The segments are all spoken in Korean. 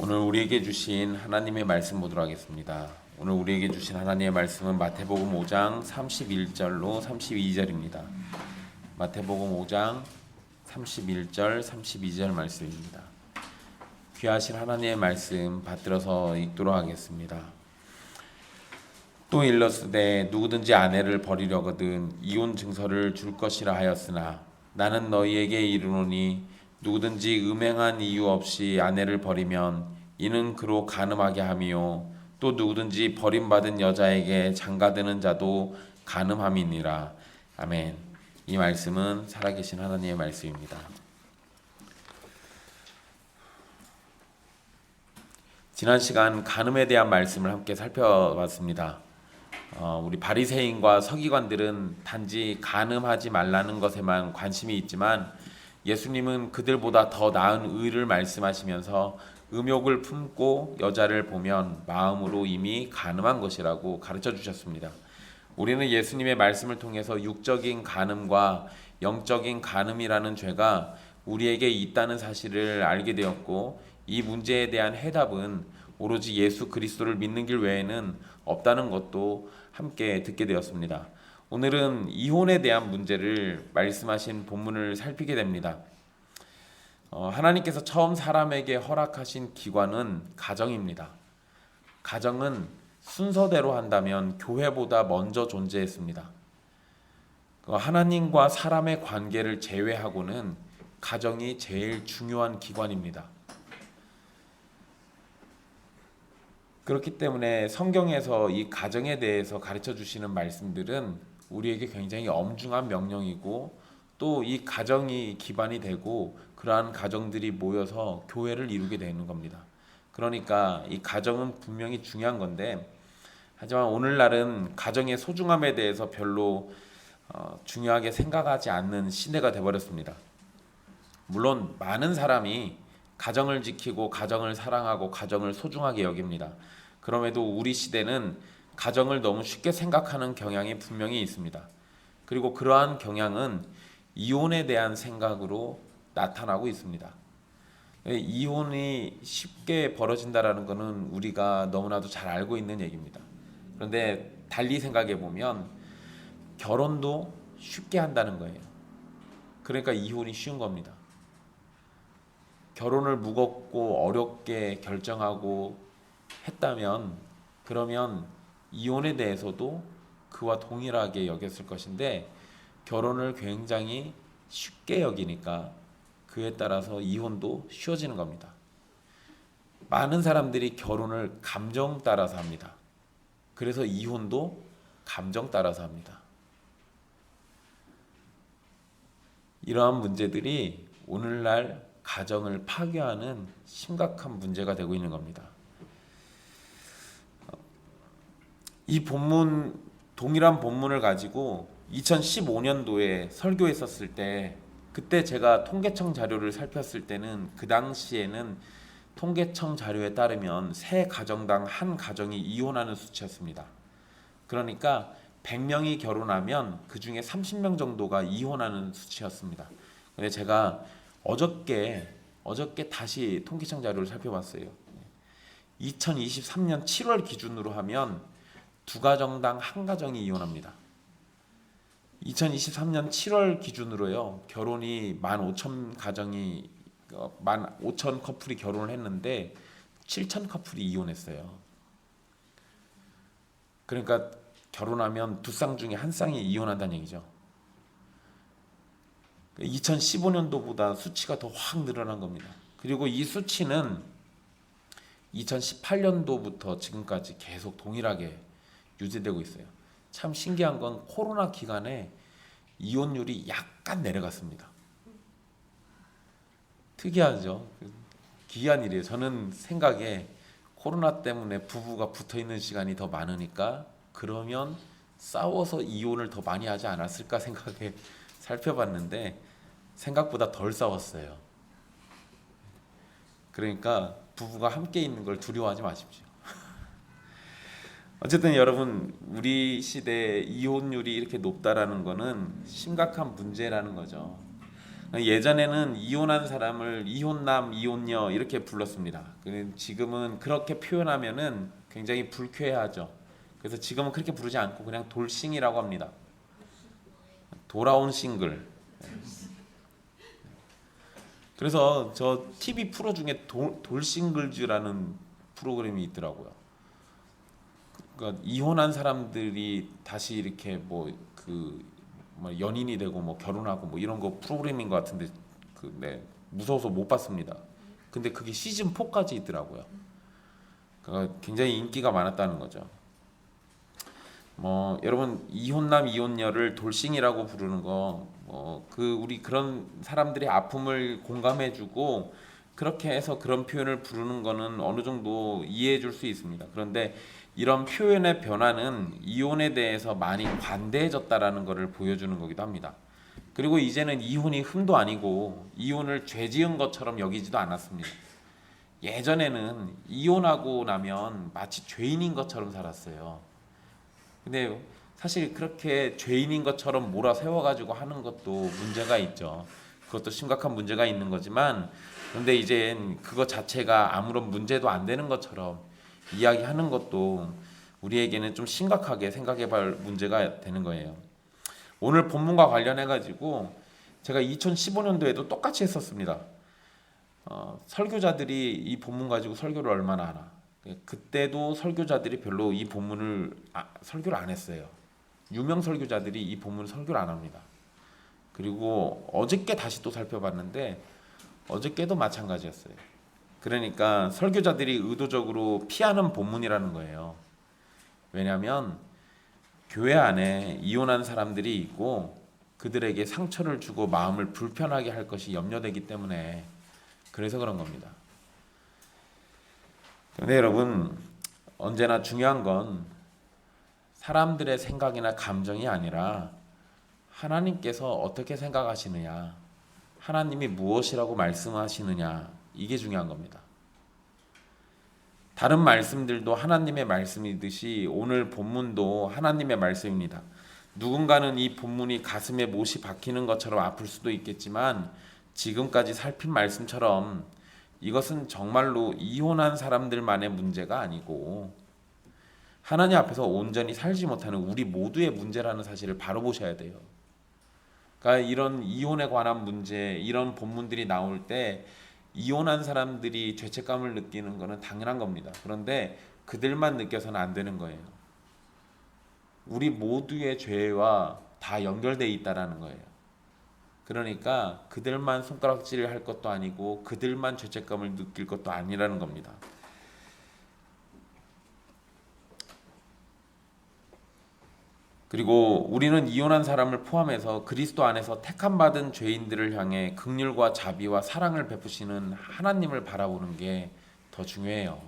오늘 우리에게 주신 하나님의 말씀 보도록 하겠습니다. 오늘 우리에게 주신 하나님의 말씀은 마태복음 5장 31절로 32절입니다. 마태복음 5장 31절 32절 말씀입니다. 귀하신 하나님의 말씀 받들어서 읽도록 하겠습니다. 또 일렀으되 누구든지 아내를 버리려거든 이혼 증서를 줄 것이라 하였으나 나는 너희에게 이르노니 누구든지 음행한 이유 없이 아내를 버리면 이는 그로 간음하게 함이요 또 누구든지 버림받은 여자에게 장가드는 자도 간음함이니라. 아멘. 이 말씀은 살아계신 하나님의 말씀입니다. 지난 시간 간음에 대한 말씀을 함께 살펴봤습니다. 우리 바리새인과 서기관들은 단지 간음하지 말라는 것에만 관심이 있지만 예수님은 그들보다 더 나은 의를 말씀하시면서 음욕을 품고 여자를 보면 마음으로 이미 간음한 것이라고 가르쳐 주셨습니다. 우리는 예수님의 말씀을 통해서 육적인 간음과 영적인 간음이라는 죄가 우리에게 있다는 사실을 알게 되었고, 이 문제에 대한 해답은 오로지 예수 그리스도를 믿는 길 외에는 없다는 것도 함께 듣게 되었습니다. 오늘은 이혼에 대한 문제를 말씀하신 본문을 살피게 됩니다. 하나님께서 처음 사람에게 허락하신 기관은 가정입니다. 가정은 순서대로 한다면 교회보다 먼저 존재했습니다. 하나님과 사람의 관계를 제외하고는 가정이 제일 중요한 기관입니다. 그렇기 때문에 성경에서 이 가정에 대해서 가르쳐 주시는 말씀들은 우리에게 굉장히 엄중한 명령이고, 또 이 가정이 기반이 되고 그러한 가정들이 모여서 교회를 이루게 되는 겁니다. 그러니까 이 가정은 분명히 중요한 건데, 하지만 오늘날은 가정의 소중함에 대해서 별로 중요하게 생각하지 않는 시대가 되어버렸습니다. 물론 많은 사람이 가정을 지키고 가정을 사랑하고 가정을 소중하게 여깁니다. 그럼에도 우리 시대는 가정을 너무 쉽게 생각하는 경향이 분명히 있습니다. 그리고 그러한 경향은 이혼에 대한 생각으로 나타나고 있습니다. 이혼이 쉽게 벌어진다라는 것은 우리가 너무나도 잘 알고 있는 얘기입니다. 그런데 달리 생각해 보면 결혼도 쉽게 한다는 거예요. 그러니까 이혼이 쉬운 겁니다. 결혼을 무겁고 어렵게 결정하고 했다면, 그러면 이혼에 대해서도 그와 동일하게 여겼을 것인데, 결혼을 굉장히 쉽게 여기니까 그에 따라서 이혼도 쉬워지는 겁니다. 많은 사람들이 결혼을 감정 따라서 합니다. 그래서 이혼도 감정 따라서 합니다. 이러한 문제들이 오늘날 가정을 파괴하는 심각한 문제가 되고 있는 겁니다. 이 본문, 동일한 본문을 가지고 2015년도에 설교했었을 때, 그때 제가 통계청 자료를 살폈을 때는 그 당시에는 통계청 자료에 따르면 세 가정당 한 가정이 이혼하는 수치였습니다. 그러니까 100명이 결혼하면 그 중에 30명 정도가 이혼하는 수치였습니다. 근데 제가 어저께 다시 통계청 자료를 살펴봤어요. 2023년 7월 기준으로 하면 두 가정당 한 가정이 이혼합니다. 2023년 7월 기준으로요, 결혼이 15,000 커플이 결혼을 했는데 7,000 커플이 이혼했어요. 그러니까 결혼하면 두 쌍 중에 한 쌍이 이혼한다는 얘기죠. 2015년도보다 수치가 더 확 늘어난 겁니다. 그리고 이 수치는 2018년도부터 지금까지 계속 동일하게 유지되고 있어요. 참 신기한 건 코로나 기간에 이혼율이 약간 내려갔습니다. 특이하죠. 기이한 일이에요. 저는 생각에 코로나 때문에 부부가 붙어있는 시간이 더 많으니까 그러면 싸워서 이혼을 더 많이 하지 않았을까 생각에 살펴봤는데 생각보다 덜 싸웠어요. 그러니까 부부가 함께 있는 걸 두려워하지 마십시오. 어쨌든 여러분, 우리 시대에 이혼율이 이렇게 높다라는 거는 심각한 문제라는 거죠. 예전에는 이혼한 사람을 이혼남, 이혼녀 이렇게 불렀습니다. 지금은 그렇게 표현하면은 굉장히 불쾌하죠. 그래서 지금은 그렇게 부르지 않고 그냥 돌싱이라고 합니다. 돌아온 싱글. 그래서 저 TV 프로 중에 돌싱글즈라는 프로그램이 있더라고요. 그러니까 이혼한 사람들이 다시 이렇게 뭐 연인이 되고 뭐 결혼하고 뭐 이런 거 프로그램인 것 같은데 무서워서 못 봤습니다. 근데 그게 시즌 4까지 있더라고요. 그러니까 굉장히 인기가 많았다는 거죠. 뭐 여러분 이혼남 이혼녀를 돌싱이라고 부르는 거 우리 그런 사람들의 아픔을 공감해주고 그렇게 해서 그런 표현을 부르는 거는 어느 정도 이해해줄 수 있습니다. 그런데 이런 표현의 변화는 이혼에 대해서 많이 관대해졌다라는 것을 보여주는 거기도 합니다. 그리고 이제는 이혼이 흠도 아니고 이혼을 죄 지은 것처럼 여기지도 않았습니다. 예전에는 이혼하고 나면 마치 죄인인 것처럼 살았어요. 근데 사실 그렇게 죄인인 것처럼 몰아세워가지고 하는 것도 문제가 있죠. 그것도 심각한 문제가 있는 거지만, 그런데 이젠 그것 자체가 아무런 문제도 안 되는 것처럼 이야기하는 것도 우리에게는 좀 심각하게 생각해볼 문제가 되는 거예요. 오늘 본문과 관련해가지고 제가 2015년도에도 똑같이 했었습니다. 설교자들이 이 본문 가지고 설교를 얼마나 하나. 그때도 설교자들이 별로 이 본문을 설교를 안 했어요. 유명 설교자들이 이 본문 설교를 안 합니다. 그리고 어저께 다시 또 살펴봤는데 어저께도 마찬가지였어요. 그러니까 설교자들이 의도적으로 피하는 본문이라는 거예요. 왜냐하면 교회 안에 이혼한 사람들이 있고 그들에게 상처를 주고 마음을 불편하게 할 것이 염려되기 때문에 그래서 그런 겁니다. 그런데 여러분, 언제나 중요한 건 사람들의 생각이나 감정이 아니라 하나님께서 어떻게 생각하시느냐, 하나님이 무엇이라고 말씀하시느냐, 이게 중요한 겁니다. 다른 말씀들도 하나님의 말씀이듯이 오늘 본문도 하나님의 말씀입니다. 누군가는 이 본문이 가슴에 못이 박히는 것처럼 아플 수도 있겠지만 지금까지 살핀 말씀처럼 이것은 정말로 이혼한 사람들만의 문제가 아니고 하나님 앞에서 온전히 살지 못하는 우리 모두의 문제라는 사실을 바로 보셔야 돼요. 그러니까 이런 이혼에 관한 문제, 이런 본문들이 나올 때 이혼한 사람들이 죄책감을 느끼는 것은 당연한 겁니다. 그런데 그들만 느껴서는 안 되는 거예요. 우리 모두의 죄와 다 연결되어 있다라는 거예요. 그러니까 그들만 손가락질을 할 것도 아니고 그들만 죄책감을 느낄 것도 아니라는 겁니다. 그리고 우리는 이혼한 사람을 포함해서 그리스도 안에서 택함받은 죄인들을 향해 긍휼과 자비와 사랑을 베푸시는 하나님을 바라보는 게 더 중요해요.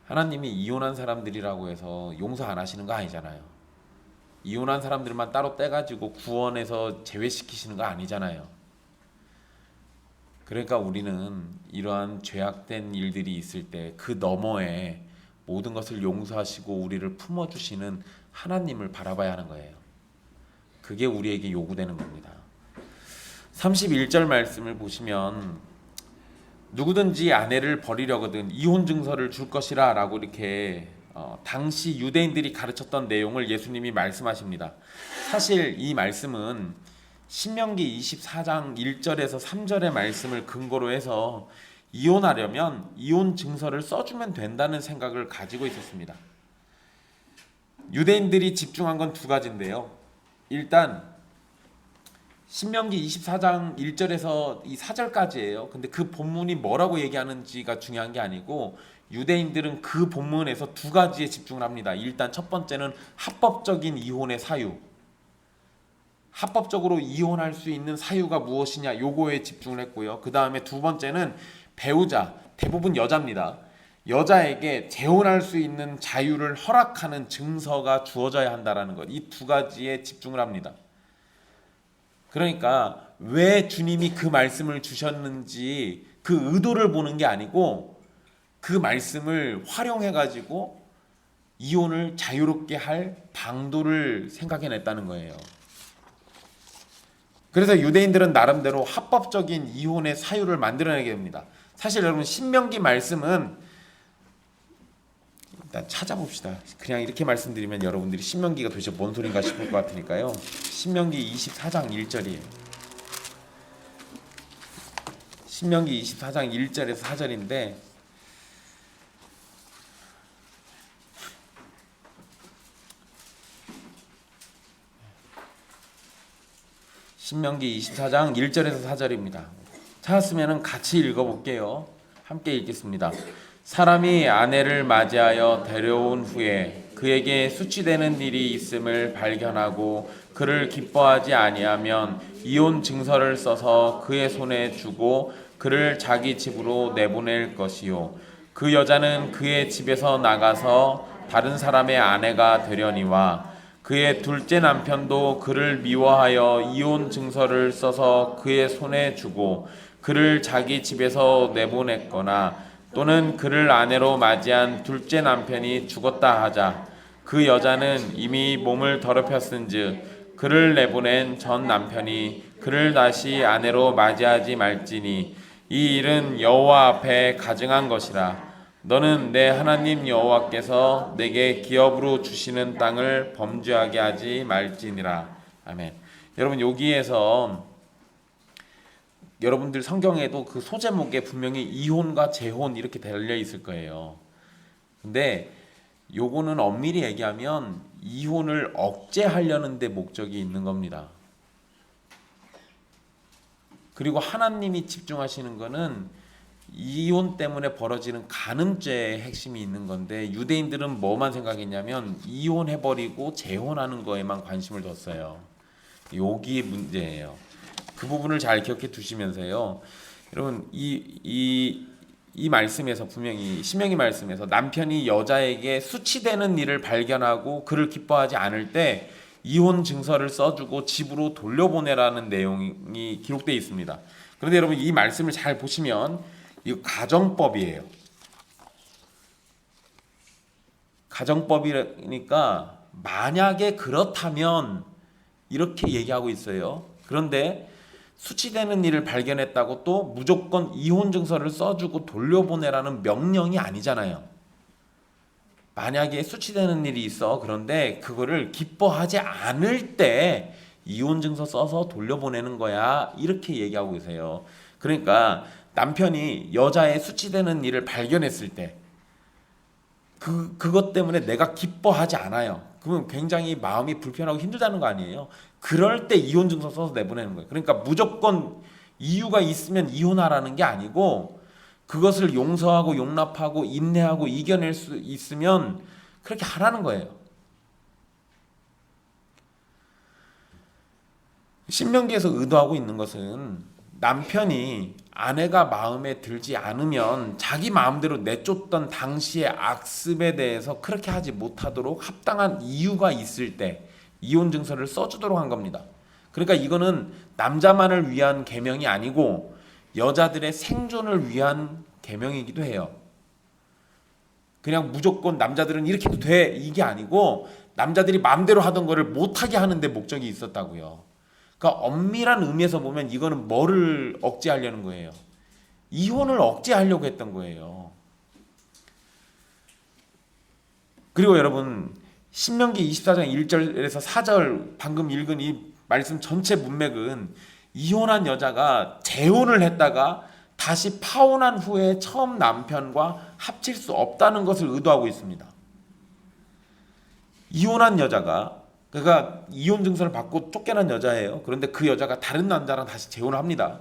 하나님이 이혼한 사람들이라고 해서 용서 안 하시는 거 아니잖아요. 이혼한 사람들만 따로 떼가지고 구원해서 제외시키시는 거 아니잖아요. 그러니까 우리는 이러한 죄악된 일들이 있을 때 그 너머에 모든 것을 용서하시고 우리를 품어주시는 하나님을 바라봐야 하는 거예요. 그게 우리에게 요구되는 겁니다. 31절 말씀을 보시면 누구든지 아내를 버리려거든 이혼 증서를 줄 것이라 라고 이렇게 당시 유대인들이 가르쳤던 내용을 예수님이 말씀하십니다. 사실 이 말씀은 신명기 24장 1절에서 3절의 말씀을 근거로 해서 이혼하려면 이혼 증서를 써주면 된다는 생각을 가지고 있었습니다. 유대인들이 집중한 건 두 가지인데요. 일단 신명기 24장 1절에서 이 4절까지예요. 근데 그 본문이 뭐라고 얘기하는지가 중요한 게 아니고 유대인들은 그 본문에서 두 가지에 집중을 합니다. 일단 첫 번째는 합법적인 이혼의 사유. 합법적으로 이혼할 수 있는 사유가 무엇이냐 요거에 집중을 했고요. 그 다음에 두 번째는 배우자, 대부분 여자입니다. 여자에게 재혼할 수 있는 자유를 허락하는 증서가 주어져야 한다는 것. 이 두 가지에 집중을 합니다. 그러니까 왜 주님이 그 말씀을 주셨는지 그 의도를 보는 게 아니고 그 말씀을 활용해가지고 이혼을 자유롭게 할 방도를 생각해냈다는 거예요. 그래서 유대인들은 나름대로 합법적인 이혼의 사유를 만들어내게 됩니다. 사실 여러분 신명기 말씀은 일단 찾아봅시다. 그냥 이렇게 말씀드리면 여러분들이 신명기가 도대체 뭔 소린가 싶을 것 같으니까요. 신명기 24장 1절이에요. 신명기 24장 1절에서 4절인데 신명기 24장 1절에서 4절입니다. 찾았으면 같이 읽어볼게요. 함께 읽겠습니다. 사람이 아내를 맞이하여 데려온 후에 그에게 수치되는 일이 있음을 발견하고 그를 기뻐하지 아니하면 이혼 증서를 써서 그의 손에 주고 그를 자기 집으로 내보낼 것이요 그 여자는 그의 집에서 나가서 다른 사람의 아내가 되려니와 그의 둘째 남편도 그를 미워하여 이혼 증서를 써서 그의 손에 주고 그를 자기 집에서 내보냈거나 또는 그를 아내로 맞이한 둘째 남편이 죽었다 하자 그 여자는 이미 몸을 더럽혔은즉 그를 내보낸 전 남편이 그를 다시 아내로 맞이하지 말지니 이 일은 여호와 앞에 가증한 것이라. 너는 내 하나님 여호와께서 내게 기업으로 주시는 땅을 범죄하게 하지 말지니라. 아멘. 여러분 여기에서 여러분들 성경에도 그 소제목에 분명히 이혼과 재혼 이렇게 달려 있을 거예요. 근데 요거는 엄밀히 얘기하면 이혼을 억제하려는 데 목적이 있는 겁니다. 그리고 하나님이 집중하시는 거는 이혼 때문에 벌어지는 간음죄의 핵심이 있는 건데 유대인들은 뭐만 생각했냐면 이혼해버리고 재혼하는 거에만 관심을 뒀어요. 여기 문제예요. 그 부분을 잘 기억해 두시면서요. 여러분 이 말씀에서 분명히 신명기 말씀에서 남편이 여자에게 수치되는 일을 발견하고 그를 기뻐하지 않을 때 이혼 증서를 써주고 집으로 돌려보내라는 내용이 기록되어 있습니다. 그런데 여러분 이 말씀을 잘 보시면 이거 가정법이에요. 가정법이니까 만약에 그렇다면 이렇게 얘기하고 있어요. 그런데 수치되는 일을 발견했다고 또 무조건 이혼 증서를 써주고 돌려보내라는 명령이 아니잖아요. 만약에 수치되는 일이 있어. 그런데 그거를 기뻐하지 않을 때 이혼 증서 써서 돌려보내는 거야. 이렇게 얘기하고 계세요. 그러니까 남편이 여자의 수치되는 일을 발견했을 때 그것 때문에 내가 기뻐하지 않아요. 그러면 굉장히 마음이 불편하고 힘들다는 거 아니에요. 그럴 때 이혼 증서 써서 내보내는 거예요. 그러니까 무조건 이유가 있으면 이혼하라는 게 아니고 그것을 용서하고 용납하고 인내하고 이겨낼 수 있으면 그렇게 하라는 거예요. 신명기에서 의도하고 있는 것은 남편이 아내가 마음에 들지 않으면 자기 마음대로 내쫓던 당시의 악습에 대해서 그렇게 하지 못하도록 합당한 이유가 있을 때 이혼 증서를 써주도록 한 겁니다. 그러니까 이거는 남자만을 위한 계명이 아니고 여자들의 생존을 위한 계명이기도 해요. 그냥 무조건 남자들은 이렇게 해도 돼 이게 아니고 남자들이 마음대로 하던 거를 못하게 하는 데 목적이 있었다고요. 그러니까 엄밀한 의미에서 보면 이거는 뭐를 억제하려는 거예요? 이혼을 억제하려고 했던 거예요. 그리고 여러분 신명기 24장 1절에서 4절 방금 읽은 이 말씀 전체 문맥은 이혼한 여자가 재혼을 했다가 다시 파혼한 후에 처음 남편과 합칠 수 없다는 것을 의도하고 있습니다. 이혼한 여자가 그러니까 이혼 증서를 받고 쫓겨난 여자예요. 그런데 그 여자가 다른 남자랑 다시 재혼을 합니다.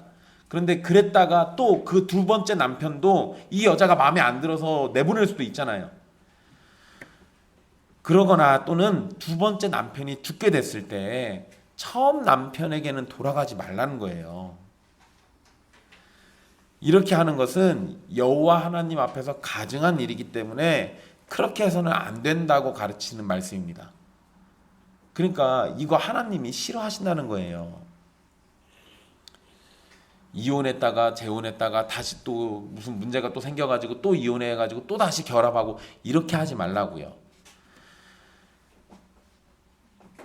그런데 그랬다가 또 그 두 번째 남편도 이 여자가 마음에 안 들어서 내보낼 수도 있잖아요. 그러거나 또는 두 번째 남편이 죽게 됐을 때 처음 남편에게는 돌아가지 말라는 거예요. 이렇게 하는 것은 여호와 하나님 앞에서 가증한 일이기 때문에 그렇게 해서는 안 된다고 가르치는 말씀입니다. 그러니까 이거 하나님이 싫어하신다는 거예요. 이혼했다가 재혼했다가 다시 또 무슨 문제가 또 생겨가지고 또 이혼해가지고 또 다시 결합하고 이렇게 하지 말라고요.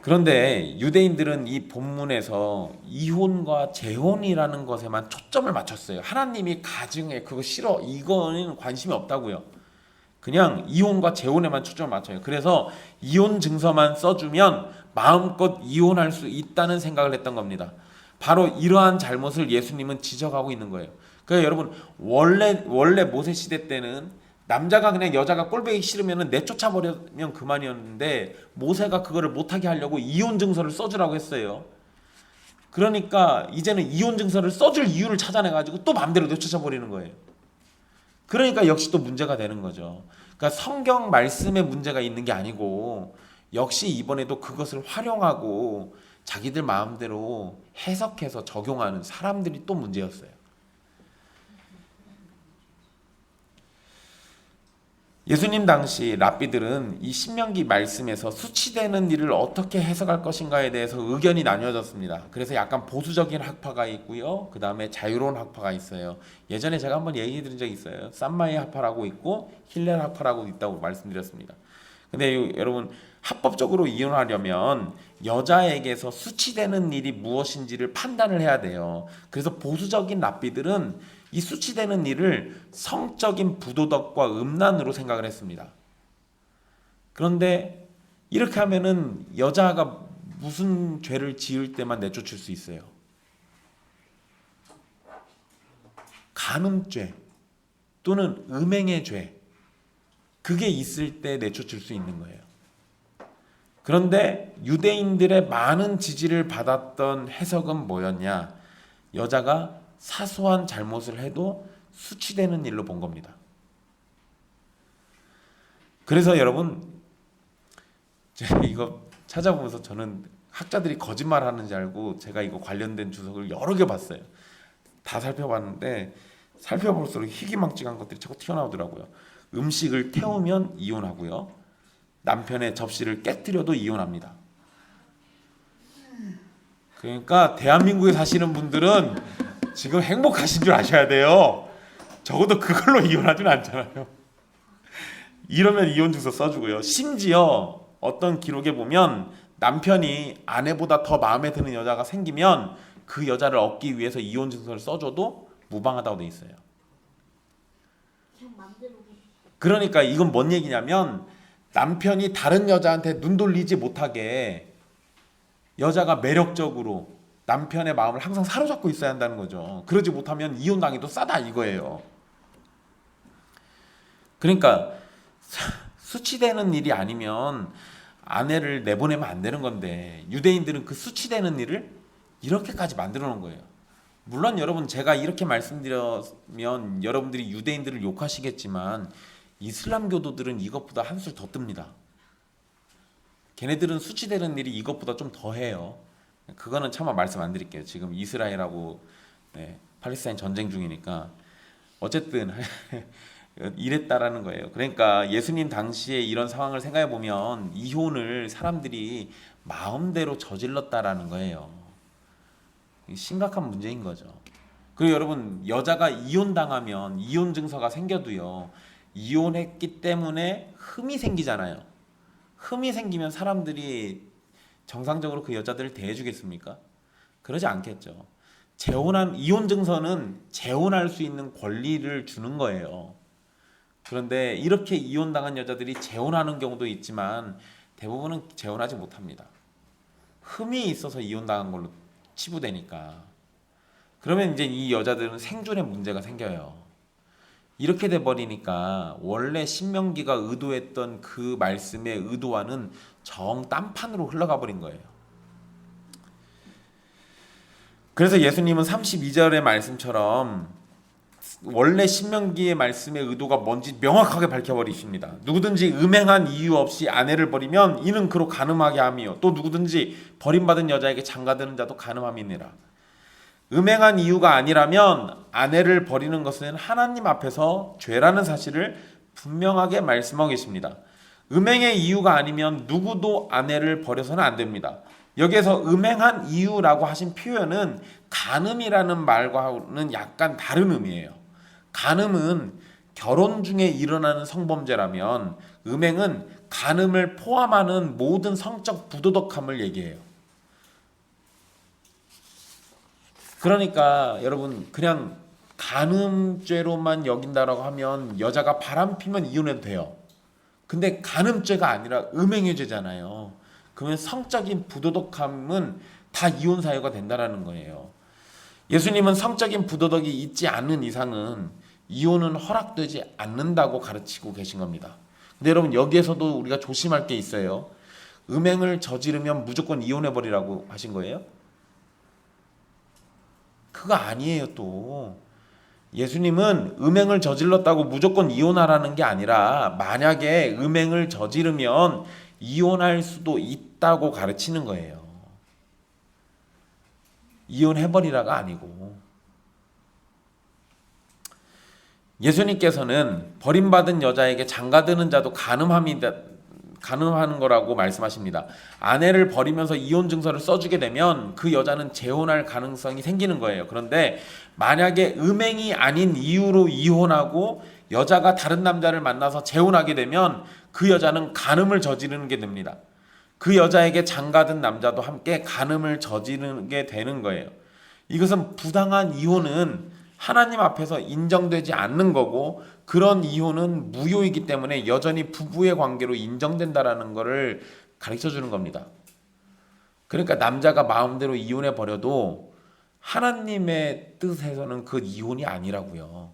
그런데 유대인들은 이 본문에서 이혼과 재혼이라는 것에만 초점을 맞췄어요. 하나님이 가정에 그거 싫어, 이거는 관심이 없다고요. 그냥 이혼과 재혼에만 초점을 맞춰요. 그래서 이혼 증서만 써주면 마음껏 이혼할 수 있다는 생각을 했던 겁니다. 바로 이러한 잘못을 예수님은 지적하고 있는 거예요. 그러니까 여러분, 원래 모세 시대 때는 남자가 그냥 여자가 꼴보기 싫으면 내쫓아 버리면 그만이었는데, 모세가 그거를 못하게 하려고 이혼 증서를 써주라고 했어요. 그러니까 이제는 이혼 증서를 써줄 이유를 찾아내 가지고 또 마음대로 내쫓아 버리는 거예요. 그러니까 역시 또 문제가 되는 거죠. 그러니까 성경 말씀에 문제가 있는 게 아니고, 역시 이번에도 그것을 활용하고 자기들 마음대로 해석해서 적용하는 사람들이 또 문제였어요. 예수님 당시 랍비들은 이 신명기 말씀에서 수치되는 일을 어떻게 해석할 것인가에 대해서 의견이 나뉘어졌습니다. 그래서 약간 보수적인 학파가 있고요, 그 다음에 자유로운 학파가 있어요. 예전에 제가 한번 얘기 드린 적이 있어요. 쌈마이 학파라고 있고 힐렐 학파라고 있다고 말씀드렸습니다. 근데 여러분, 합법적으로 이혼하려면 여자에게서 수치되는 일이 무엇인지를 판단을 해야 돼요. 그래서 보수적인 랍비들은 이 수치되는 일을 성적인 부도덕과 음란으로 생각을 했습니다. 그런데 이렇게 하면은 여자가 무슨 죄를 지을 때만 내쫓을 수 있어요? 간음죄 또는 음행의 죄, 그게 있을 때 내쫓을 수 있는 거예요. 그런데 유대인들의 많은 지지를 받았던 해석은 뭐였냐? 여자가 사소한 잘못을 해도 수치되는 일로 본 겁니다. 그래서 여러분, 제가 이거 찾아보면서 저는 학자들이 거짓말하는 줄 알고 제가 이거 관련된 주석을 여러 개 봤어요. 다 살펴봤는데 살펴볼수록 희귀망측한 것들이 자꾸 튀어나오더라고요. 음식을 태우면 이혼하고요, 남편의 접시를 깨뜨려도 이혼합니다. 그러니까 대한민국에 사시는 분들은 지금 행복하신 줄 아셔야 돼요. 적어도 그걸로 이혼하진 않잖아요. 이러면 이혼 증서 써주고요. 심지어 어떤 기록에 보면 남편이 아내보다 더 마음에 드는 여자가 생기면 그 여자를 얻기 위해서 이혼 증서를 써줘도 무방하다고 돼 있어요. 그러니까 이건 뭔 얘기냐면, 남편이 다른 여자한테 눈 돌리지 못하게 여자가 매력적으로 남편의 마음을 항상 사로잡고 있어야 한다는 거죠. 그러지 못하면 이혼당해도 싸다 이거예요. 그러니까 수치되는 일이 아니면 아내를 내보내면 안 되는 건데, 유대인들은 그 수치되는 일을 이렇게까지 만들어 놓은 거예요. 물론 여러분, 제가 이렇게 말씀드리면 여러분들이 유대인들을 욕하시겠지만 이슬람 교도들은 이것보다 한술 더 뜹니다. 걔네들은 수치되는 일이 이것보다 좀 더 해요. 그거는 차마 말씀 안 드릴게요. 지금 이스라엘하고 팔레스타인 전쟁 중이니까. 어쨌든 이랬다라는 거예요. 그러니까 예수님 당시에 이런 상황을 생각해 보면 이혼을 사람들이 마음대로 저질렀다라는 거예요. 심각한 문제인 거죠. 그리고 여러분, 여자가 이혼당하면 이혼 증서가 생겨도요, 이혼했기 때문에 흠이 생기잖아요. 흠이 생기면 사람들이 정상적으로 그 여자들을 대해주겠습니까? 그러지 않겠죠. 이혼 증서는 재혼할 수 있는 권리를 주는 거예요. 그런데 이렇게 이혼당한 여자들이 재혼하는 경우도 있지만 대부분은 재혼하지 못합니다. 흠이 있어서 이혼당한 걸로 치부되니까. 그러면 이제 이 여자들은 생존에 문제가 생겨요. 이렇게 돼버리니까 원래 신명기가 의도했던 그 말씀의 의도와는 정 딴판으로 흘러가 버린 거예요. 그래서 예수님은 32절의 말씀처럼 원래 신명기의 말씀의 의도가 뭔지 명확하게 밝혀버리십니다. 누구든지 음행한 이유 없이 아내를 버리면 이는 그로 간음하게 함이요, 또 누구든지 버림받은 여자에게 장가드는 자도 간음함이니라. 음행한 이유가 아니라면 아내를 버리는 것은 하나님 앞에서 죄라는 사실을 분명하게 말씀하고 계십니다. 음행의 이유가 아니면 누구도 아내를 버려서는 안 됩니다. 여기에서 음행한 이유라고 하신 표현은 간음이라는 말과는 약간 다른 의미예요. 간음은 결혼 중에 일어나는 성범죄라면 음행은 간음을 포함하는 모든 성적 부도덕함을 얘기해요. 그러니까 여러분 그냥 간음죄로만 여긴다라고 하면 여자가 바람피면 이혼해도 돼요. 근데 간음죄가 아니라 음행의 죄잖아요. 그러면 성적인 부도덕함은 다 이혼 사유가 된다라는 거예요. 예수님은 성적인 부도덕이 있지 않는 이상은 이혼은 허락되지 않는다고 가르치고 계신 겁니다. 근데 여러분 여기에서도 우리가 조심할 게 있어요. 음행을 저지르면 무조건 이혼해버리라고 하신 거예요? 그거 아니에요 또. 예수님은 음행을 저질렀다고 무조건 이혼하라는 게 아니라 만약에 음행을 저지르면 이혼할 수도 있다고 가르치는 거예요. 이혼해버리라가 아니고. 예수님께서는 버림받은 여자에게 장가드는 자도 간음하는 거라고 말씀하십니다. 아내를 버리면서 이혼 증서를 써주게 되면 그 여자는 재혼할 가능성이 생기는 거예요. 그런데 만약에 음행이 아닌 이유로 이혼하고 여자가 다른 남자를 만나서 재혼하게 되면 그 여자는 간음을 저지르게 됩니다. 그 여자에게 장가든 남자도 함께 간음을 저지르게 되는 거예요. 이것은 부당한 이혼은 하나님 앞에서 인정되지 않는 거고 그런 이혼은 무효이기 때문에 여전히 부부의 관계로 인정된다라는 것을 가르쳐 주는 겁니다. 그러니까 남자가 마음대로 이혼해 버려도 하나님의 뜻에서는 그 이혼이 아니라고요.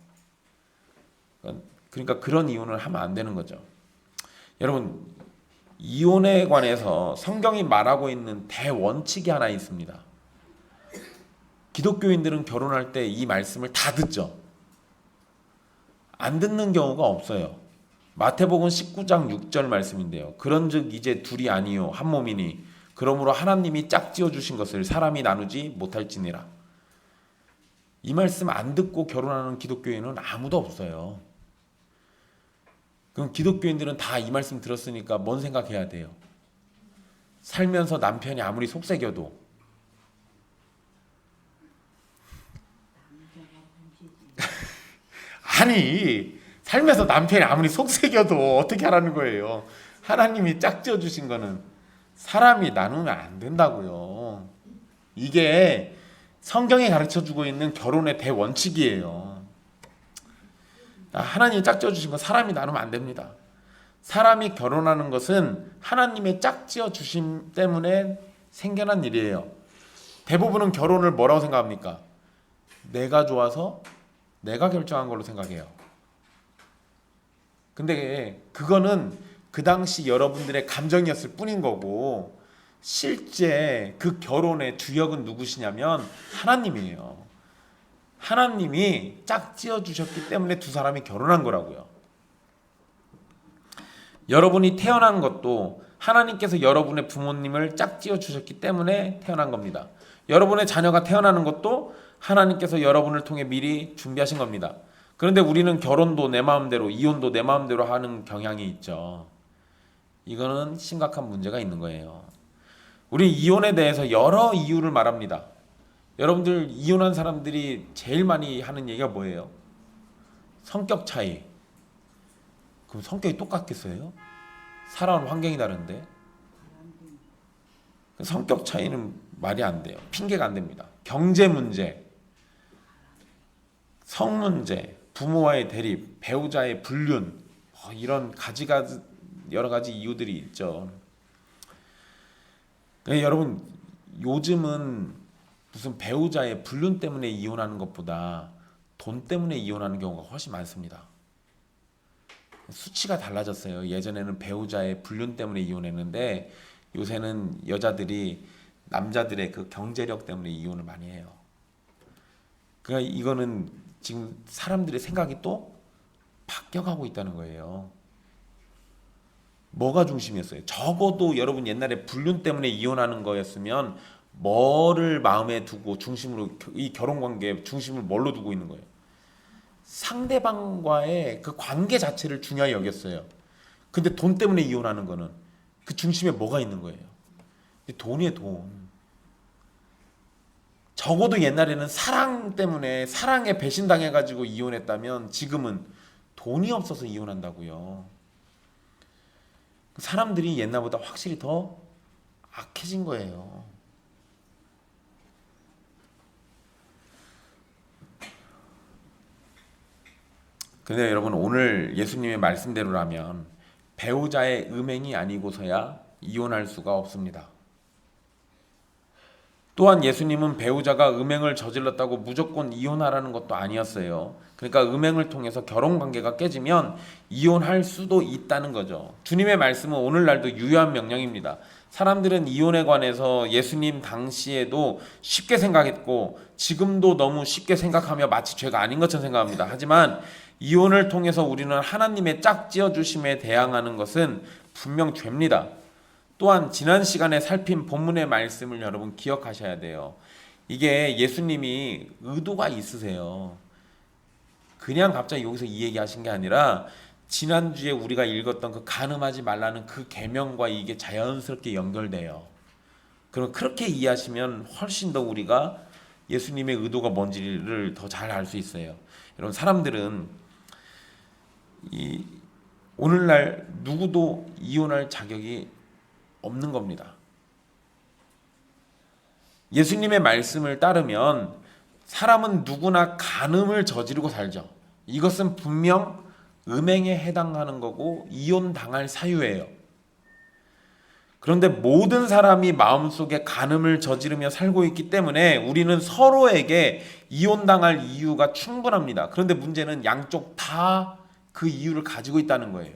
그러니까 그런 이혼을 하면 안 되는 거죠. 여러분 이혼에 관해서 성경이 말하고 있는 대원칙이 하나 있습니다. 기독교인들은 결혼할 때 이 말씀을 다 듣죠. 안 듣는 경우가 없어요. 마태복음 19장 6절 말씀인데요. 그런즉 이제 둘이 아니요 한 몸이니 그러므로 하나님이 짝지어 주신 것을 사람이 나누지 못할지니라. 이 말씀 안 듣고 결혼하는 기독교인은 아무도 없어요. 그럼 기독교인들은 다 이 말씀 들었으니까 뭔 생각해야 돼요? 살면서 남편이 아무리 속삭여도 아니 살면서 남편이 아무리 속삭여도 어떻게 하라는 거예요? 하나님이 짝지어 주신 거는 사람이 나누면 안 된다고요. 이게 성경이 가르쳐주고 있는 결혼의 대원칙이에요. 하나님이 짝지어 주신 건 사람이 나누면 안 됩니다. 사람이 결혼하는 것은 하나님의 짝지어 주심 때문에 생겨난 일이에요. 대부분은 결혼을 뭐라고 생각합니까? 내가 좋아서 내가 결정한 걸로 생각해요. 근데 그거는 그 당시 여러분들의 감정이었을 뿐인 거고 실제 그 결혼의 주역은 누구시냐면 하나님이에요. 하나님이 짝지어 주셨기 때문에 두 사람이 결혼한 거라고요. 여러분이 태어난 것도 하나님께서 여러분의 부모님을 짝지어 주셨기 때문에 태어난 겁니다. 여러분의 자녀가 태어나는 것도 하나님께서 여러분을 통해 미리 준비하신 겁니다. 그런데 우리는 결혼도 내 마음대로, 이혼도 내 마음대로 하는 경향이 있죠. 이거는 심각한 문제가 있는 거예요. 우리 이혼에 대해서 여러 이유를 말합니다. 여러분들 이혼한 사람들이 제일 많이 하는 얘기가 뭐예요? 성격 차이. 그럼 성격이 똑같겠어요? 살아온 환경이 다른데. 성격 차이는 말이 안 돼요. 핑계가 안 됩니다. 경제 문제, 성 문제, 부모와의 대립, 배우자의 불륜, 이런 가지가지 여러 가지 이유들이 있죠. 여러분 요즘은 무슨 배우자의 불륜 때문에 이혼하는 것보다 돈 때문에 이혼하는 경우가 훨씬 많습니다. 수치가 달라졌어요. 예전에는 배우자의 불륜 때문에 이혼했는데 요새는 여자들이 남자들의 그 경제력 때문에 이혼을 많이 해요. 그러니까 이거는 지금 사람들의 생각이 또 바뀌어가고 있다는 거예요. 뭐가 중심이었어요? 적어도 여러분 옛날에 불륜 때문에 이혼하는 거였으면 뭐를 마음에 두고 중심으로 이 결혼 관계 중심을 뭘로 두고 있는 거예요? 상대방과의 그 관계 자체를 중요하게 여겼어요. 근데 돈 때문에 이혼하는 거는 그 중심에 뭐가 있는 거예요? 돈이에요, 돈. 적어도 옛날에는 사랑 때문에 사랑에 배신당해가지고 이혼했다면 지금은 돈이 없어서 이혼한다고요. 사람들이 옛날보다 확실히 더 악해진 거예요. 근데 여러분, 오늘 예수님의 말씀대로라면 배우자의 음행이 아니고서야 이혼할 수가 없습니다. 또한 예수님은 배우자가 음행을 저질렀다고 무조건 이혼하라는 것도 아니었어요. 그러니까 음행을 통해서 결혼 관계가 깨지면 이혼할 수도 있다는 거죠. 주님의 말씀은 오늘날도 유효한 명령입니다. 사람들은 이혼에 관해서 예수님 당시에도 쉽게 생각했고 지금도 너무 쉽게 생각하며 마치 죄가 아닌 것처럼 생각합니다. 하지만 이혼을 통해서 우리는 하나님의 짝지어 주심에 대항하는 것은 분명 죄입니다. 또한 지난 시간에 살핀 본문의 말씀을 여러분 기억하셔야 돼요. 이게 예수님이 의도가 있으세요. 그냥 갑자기 여기서 이 얘기 하신 게 아니라 지난주에 우리가 읽었던 그 간음하지 말라는 그 계명과 이게 자연스럽게 연결돼요. 그럼 그렇게 이해하시면 훨씬 더 우리가 예수님의 의도가 뭔지를 더 잘 알 수 있어요. 여러분, 사람들은 오늘날 누구도 이혼할 자격이 없는 겁니다. 예수님의 말씀을 따르면 사람은 누구나 간음을 저지르고 살죠. 이것은 분명 음행에 해당하는 거고 이혼당할 사유예요. 그런데 모든 사람이 마음속에 간음을 저지르며 살고 있기 때문에 우리는 서로에게 이혼당할 이유가 충분합니다. 그런데 문제는 양쪽 다 그 이유를 가지고 있다는 거예요.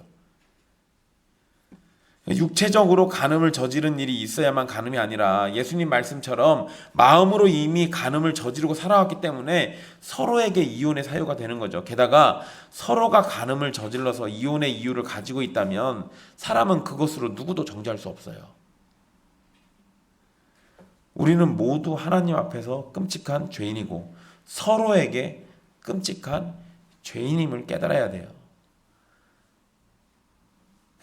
육체적으로 간음을 저지른 일이 있어야만 간음이 아니라 예수님 말씀처럼 마음으로 이미 간음을 저지르고 살아왔기 때문에 서로에게 이혼의 사유가 되는 거죠. 게다가 서로가 간음을 저질러서 이혼의 이유를 가지고 있다면 사람은 그것으로 누구도 정죄할 수 없어요. 우리는 모두 하나님 앞에서 끔찍한 죄인이고 서로에게 끔찍한 죄인임을 깨달아야 돼요.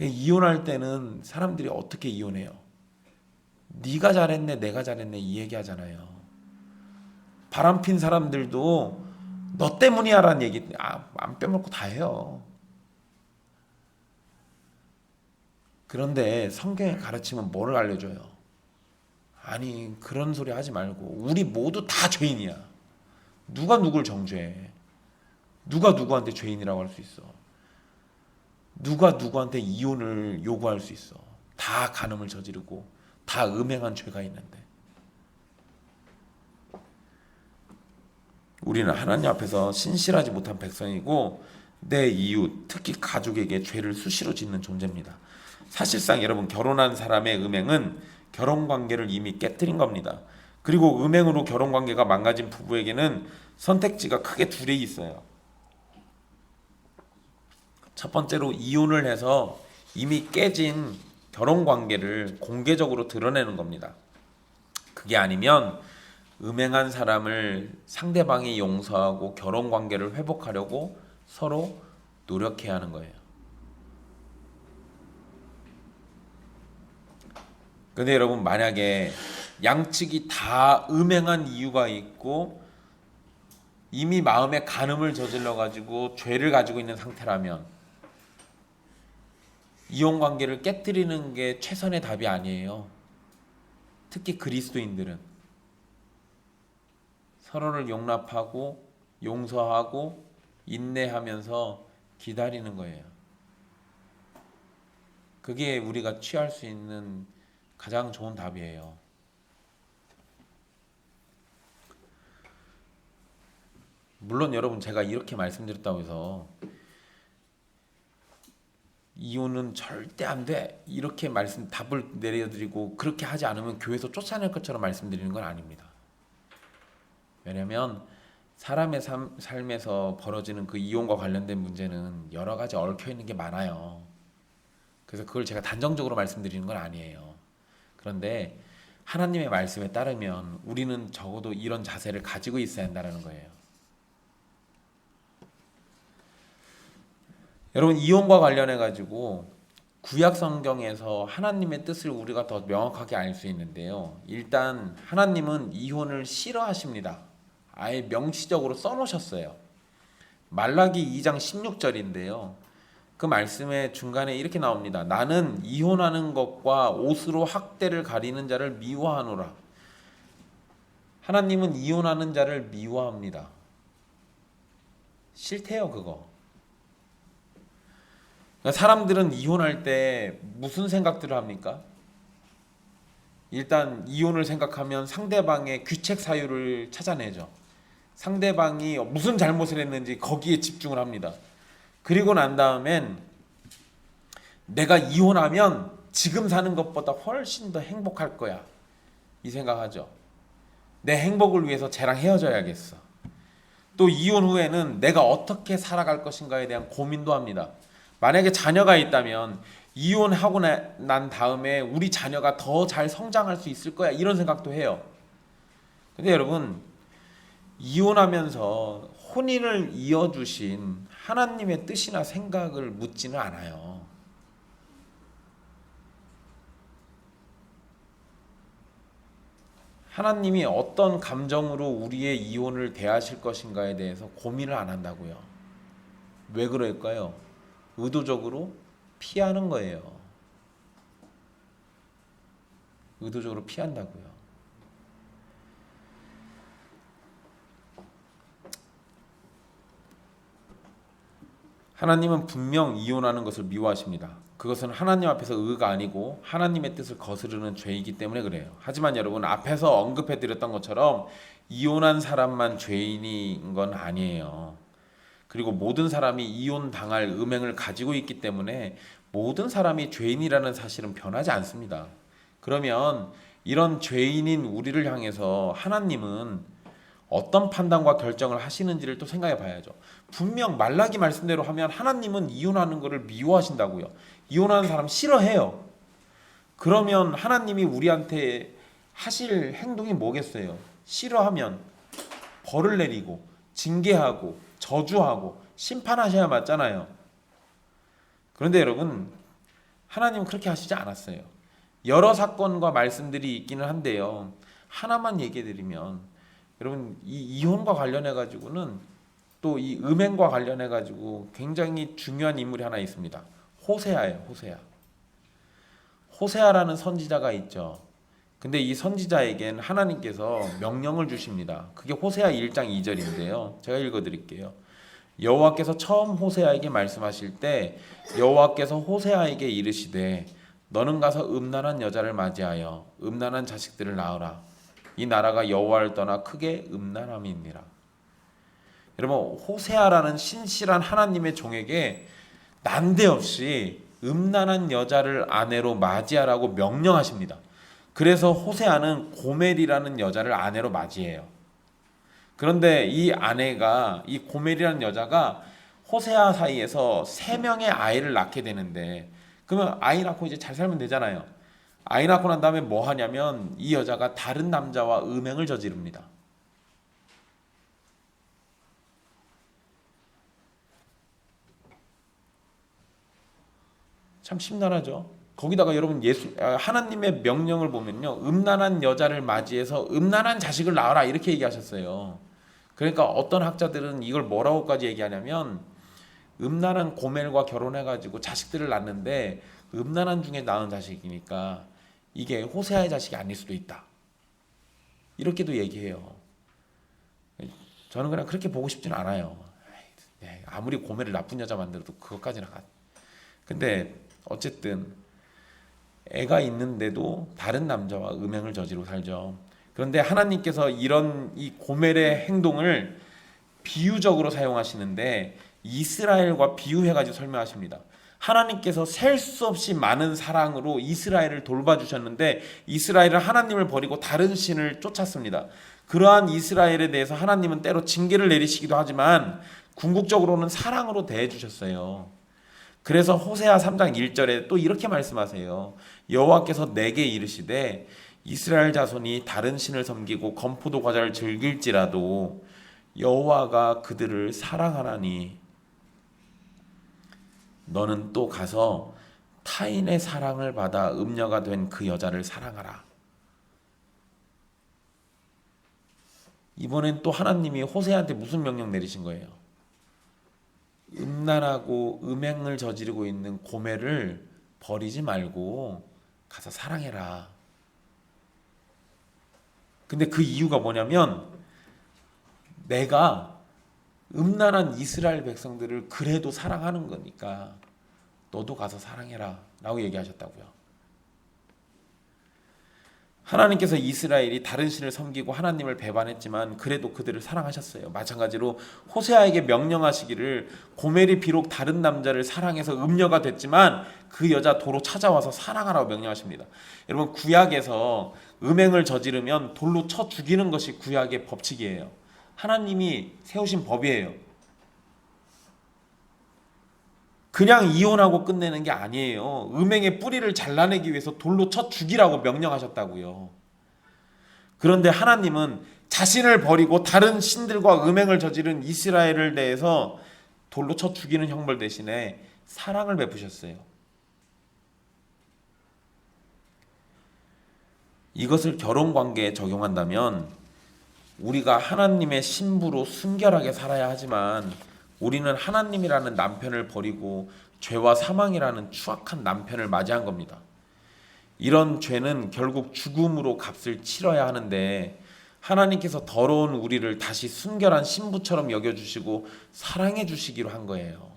이혼할 때는 사람들이 어떻게 이혼해요? 네가 잘했네, 내가 잘했네 이 얘기하잖아요. 바람핀 사람들도 너 때문이야 라는 얘기 안 빼먹고 다 해요. 그런데 성경의 가르침은 뭐를 알려줘요? 아니, 그런 소리 하지 말고 우리 모두 다 죄인이야. 누가 누굴 정죄해? 누가 누구한테 죄인이라고 할 수 있어? 누가 누구한테 이혼을 요구할 수 있어? 다 간음을 저지르고 다 음행한 죄가 있는데. 우리는 하나님 앞에서 신실하지 못한 백성이고 내 이웃, 특히 가족에게 죄를 수시로 짓는 존재입니다. 사실상 여러분, 결혼한 사람의 음행은 결혼관계를 이미 깨뜨린 겁니다. 그리고 음행으로 결혼관계가 망가진 부부에게는 선택지가 크게 둘이 있어요. 첫 번째로 이혼을 해서 이미 깨진 결혼관계를 공개적으로 드러내는 겁니다. 그게 아니면 음행한 사람을 상대방이 용서하고 결혼관계를 회복하려고 서로 노력해야 하는 거예요. 근데 여러분, 만약에 양측이 다 음행한 이유가 있고 이미 마음에 간음을 저질러 가지고 죄를 가지고 있는 상태라면 이혼 관계를 깨뜨리는 게 최선의 답이 아니에요. 특히 그리스도인들은 서로를 용납하고 용서하고 인내하면서 기다리는 거예요. 그게 우리가 취할 수 있는 가장 좋은 답이에요. 물론 여러분, 제가 이렇게 말씀드렸다고 해서 이혼은 절대 안 돼 이렇게 답을 내려드리고 그렇게 하지 않으면 교회에서 쫓아낼 것처럼 말씀드리는 건 아닙니다. 왜냐하면 사람의 삶에서 벌어지는 그 이혼과 관련된 문제는 여러 가지 얽혀 있는 게 많아요. 그래서 그걸 제가 단정적으로 말씀드리는 건 아니에요. 그런데 하나님의 말씀에 따르면 우리는 적어도 이런 자세를 가지고 있어야 한다는 거예요. 여러분, 이혼과 관련해 가지고 구약 성경에서 하나님의 뜻을 우리가 더 명확하게 알 수 있는데요. 일단 하나님은 이혼을 싫어하십니다. 아예 명시적으로 써놓으셨어요. 말라기 2장 16절인데요. 그 말씀의 중간에 이렇게 나옵니다. 나는 이혼하는 것과 옷으로 학대를 가리는 자를 미워하노라. 하나님은 이혼하는 자를 미워합니다. 싫대요, 그거. 그러니까 사람들은 이혼할 때 무슨 생각들을 합니까? 일단 이혼을 생각하면 상대방의 귀책 사유를 찾아내죠. 상대방이 무슨 잘못을 했는지 거기에 집중을 합니다. 그리고 난 다음엔 내가 이혼하면 지금 사는 것보다 훨씬 더 행복할 거야, 이 생각하죠. 내 행복을 위해서 쟤랑 헤어져야겠어. 또 이혼 후에는 내가 어떻게 살아갈 것인가에 대한 고민도 합니다. 만약에 자녀가 있다면 이혼하고 난 다음에 우리 자녀가 더 잘 성장할 수 있을 거야, 이런 생각도 해요. 근데 여러분, 이혼하면서 혼인을 이어주신 하나님의 뜻이나 생각을 묻지는 않아요. 하나님이 어떤 감정으로 우리의 이혼을 대하실 것인가에 대해서 고민을 안 한다고요. 왜 그럴까요? 의도적으로 피하는 거예요. 의도적으로 피한다고요. 하나님은 분명 이혼하는 것을 미워하십니다. 그것은 하나님 앞에서 의가 아니고 하나님의 뜻을 거스르는 죄이기 때문에 그래요. 하지만 여러분, 앞에서 언급해 드렸던 것처럼 이혼한 사람만 죄인인 건 아니에요. 그리고 모든 사람이 이혼 당할 음행을 가지고 있기 때문에 모든 사람이 죄인이라는 사실은 변하지 않습니다. 그러면 이런 죄인인 우리를 향해서 하나님은 어떤 판단과 결정을 하시는지를 또 생각해 봐야죠. 분명 말라기 말씀대로 하면 하나님은 이혼하는 것을 미워하신다고요. 이혼하는 사람 싫어해요. 그러면 하나님이 우리한테 하실 행동이 뭐겠어요? 싫어하면 벌을 내리고 징계하고 저주하고 심판하셔야 맞잖아요. 그런데 여러분, 하나님은 그렇게 하시지 않았어요. 여러 사건과 말씀들이 있기는 한데요. 하나만 얘기해 드리면, 여러분, 이 이혼과 관련해 가지고는 또 이 음행과 관련해 가지고 굉장히 중요한 인물이 하나 있습니다. 호세아예요. 호세아라는 선지자가 있죠. 근데 이 선지자에겐 하나님께서 명령을 주십니다. 그게 호세아 1장 2절인데요. 제가 읽어 드릴게요. 여호와께서 처음 호세아에게 말씀하실 때 여호와께서 호세아에게 이르시되 너는 가서 음란한 여자를 맞이하여 음란한 자식들을 낳으라. 이 나라가 여호와를 떠나 크게 음란함이니라. 여러분, 호세아라는 신실한 하나님의 종에게 난데없이 음란한 여자를 아내로 맞이하라고 명령하십니다. 그래서 호세아는 고멜이라는 여자를 아내로 맞이해요. 그런데 이 아내가, 이 고멜이라는 여자가 호세아 사이에서 3명의 아이를 낳게 되는데, 그러면 아이 낳고 이제 잘 살면 되잖아요. 아이 낳고 난 다음에 뭐 하냐면 이 여자가 다른 남자와 음행을 저지릅니다. 참 심란하죠. 거기다가 여러분, 하나님의 명령을 보면요, 음란한 여자를 맞이해서 음란한 자식을 낳아라, 이렇게 얘기하셨어요. 그러니까 어떤 학자들은 이걸 뭐라고까지 얘기하냐면, 음란한 고멜과 결혼해가지고 자식들을 낳는데 음란한 중에 낳은 자식이니까 이게 호세아의 자식이 아닐 수도 있다, 이렇게도 얘기해요. 저는 그냥 그렇게 보고 싶진 않아요. 아무리 고멜을 나쁜 여자 만들어도 그것까지는 근데 어쨌든 애가 있는데도 다른 남자와 음행을 저지르고 살죠. 그런데 하나님께서 이런 이 고멜의 행동을 비유적으로 사용하시는데 이스라엘과 비유해가지고 설명하십니다. 하나님께서 셀 수 없이 많은 사랑으로 이스라엘을 돌봐주셨는데 이스라엘은 하나님을 버리고 다른 신을 쫓았습니다. 그러한 이스라엘에 대해서 하나님은 때로 징계를 내리시기도 하지만 궁극적으로는 사랑으로 대해주셨어요. 그래서 호세아 3장 1절에 또 이렇게 말씀하세요. 여호와께서 내게 이르시되 이스라엘 자손이 다른 신을 섬기고 건포도 과자를 즐길지라도 여호와가 그들을 사랑하나니 너는 또 가서 타인의 사랑을 받아 음녀가 된 그 여자를 사랑하라. 이번엔 또 하나님이 호세아한테 무슨 명령 내리신 거예요? 음란하고 음행을 저지르고 있는 고멜을 버리지 말고 가서 사랑해라. 근데 그 이유가 뭐냐면 내가 음란한 이스라엘 백성들을 그래도 사랑하는 거니까 너도 가서 사랑해라 라고 얘기하셨다고요. 하나님께서 이스라엘이 다른 신을 섬기고 하나님을 배반했지만 그래도 그들을 사랑하셨어요. 마찬가지로 호세아에게 명령하시기를 고멜이 비록 다른 남자를 사랑해서 음녀가 됐지만 그 여자 도로 찾아와서 사랑하라고 명령하십니다. 여러분, 구약에서 음행을 저지르면 돌로 쳐 죽이는 것이 구약의 법칙이에요. 하나님이 세우신 법이에요. 그냥 이혼하고 끝내는 게 아니에요. 음행의 뿌리를 잘라내기 위해서 돌로 쳐 죽이라고 명령하셨다고요. 그런데 하나님은 자신을 버리고 다른 신들과 음행을 저지른 이스라엘을 대해서 돌로 쳐 죽이는 형벌 대신에 사랑을 베푸셨어요. 이것을 결혼 관계에 적용한다면 우리가 하나님의 신부로 순결하게 살아야 하지만 우리는 하나님이라는 남편을 버리고 죄와 사망이라는 추악한 남편을 맞이한 겁니다. 이런 죄는 결국 죽음으로 값을 치러야 하는데 하나님께서 더러운 우리를 다시 순결한 신부처럼 여겨주시고 사랑해 주시기로 한 거예요.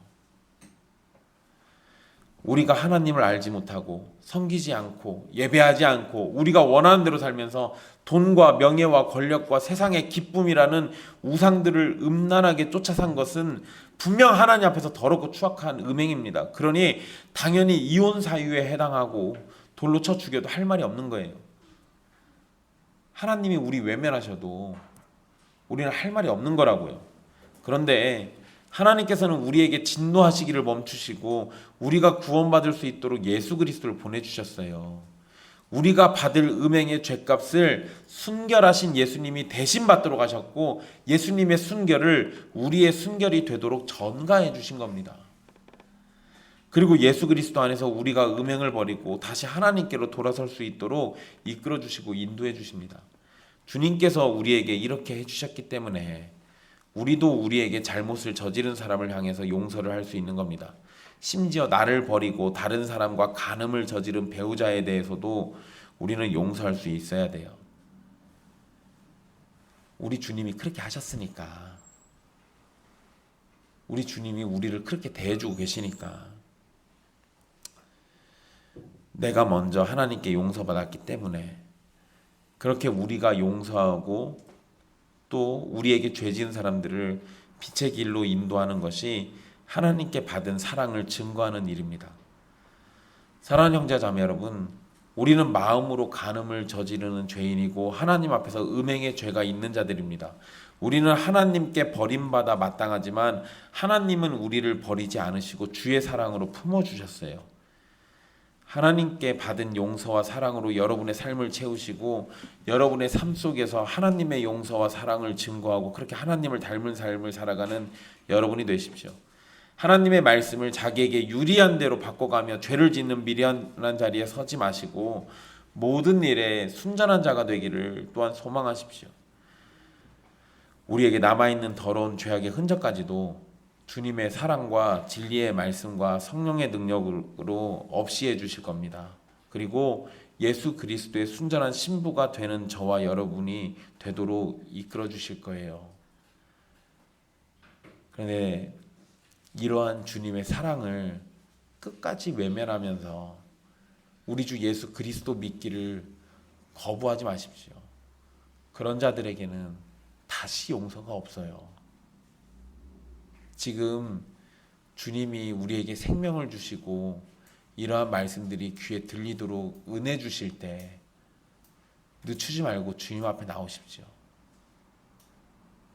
우리가 하나님을 알지 못하고 섬기지 않고 예배하지 않고 우리가 원하는 대로 살면서 돈과 명예와 권력과 세상의 기쁨이라는 우상들을 음란하게 쫓아 산 것은 분명 하나님 앞에서 더럽고 추악한 음행입니다. 그러니 당연히 이혼 사유에 해당하고 돌로 쳐 죽여도 할 말이 없는 거예요. 하나님이 우리 외면하셔도 우리는 할 말이 없는 거라고요. 그런데 하나님께서는 우리에게 진노하시기를 멈추시고 우리가 구원받을 수 있도록 예수 그리스도를 보내주셨어요. 우리가 받을 음행의 죗값을 순결하신 예수님이 대신 받도록 하셨고 예수님의 순결을 우리의 순결이 되도록 전가해 주신 겁니다. 그리고 예수 그리스도 안에서 우리가 음행을 버리고 다시 하나님께로 돌아설 수 있도록 이끌어 주시고 인도해 주십니다. 주님께서 우리에게 이렇게 해주셨기 때문에 우리도 우리에게 잘못을 저지른 사람을 향해서 용서를 할 수 있는 겁니다. 심지어 나를 버리고 다른 사람과 간음을 저지른 배우자에 대해서도 우리는 용서할 수 있어야 돼요. 우리 주님이 그렇게 하셨으니까. 우리 주님이 우리를 그렇게 대해주고 계시니까. 내가 먼저 하나님께 용서받았기 때문에 그렇게 우리가 용서하고 또 우리에게 죄 지은 사람들을 빛의 길로 인도하는 것이 하나님께 받은 사랑을 증거하는 일입니다. 사랑하는 형제 자매 여러분, 우리는 마음으로 간음을 저지르는 죄인이고 하나님 앞에서 음행의 죄가 있는 자들입니다. 우리는 하나님께 버림받아 마땅하지만 하나님은 우리를 버리지 않으시고 주의 사랑으로 품어주셨어요. 하나님께 받은 용서와 사랑으로 여러분의 삶을 채우시고 여러분의 삶 속에서 하나님의 용서와 사랑을 증거하고 그렇게 하나님을 닮은 삶을 살아가는 여러분이 되십시오. 하나님의 말씀을 자기에게 유리한 대로 바꿔가며 죄를 짓는 미련한 자리에 서지 마시고 모든 일에 순전한 자가 되기를 또한 소망하십시오. 우리에게 남아있는 더러운 죄악의 흔적까지도 주님의 사랑과 진리의 말씀과 성령의 능력으로 없이 해주실 겁니다. 그리고 예수 그리스도의 순전한 신부가 되는 저와 여러분이 되도록 이끌어 주실 거예요. 그런데 이러한 주님의 사랑을 끝까지 외면하면서 우리 주 예수 그리스도 믿기를 거부하지 마십시오. 그런 자들에게는 다시 용서가 없어요. 지금 주님이 우리에게 생명을 주시고 이러한 말씀들이 귀에 들리도록 은혜 주실 때 늦추지 말고 주님 앞에 나오십시오.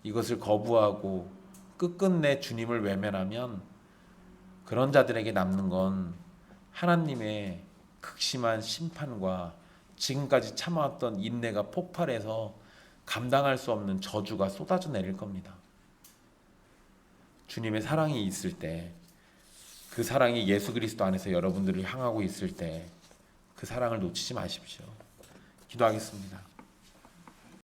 이것을 거부하고 끝끝내 주님을 외면하면 그런 자들에게 남는 건 하나님의 극심한 심판과 지금까지 참아왔던 인내가 폭발해서 감당할 수 없는 저주가 쏟아져 내릴 겁니다. 주님의 사랑이 있을 때, 그 사랑이 예수 그리스도 안에서 여러분들을 향하고 있을 때 그 사랑을 놓치지 마십시오. 기도하겠습니다.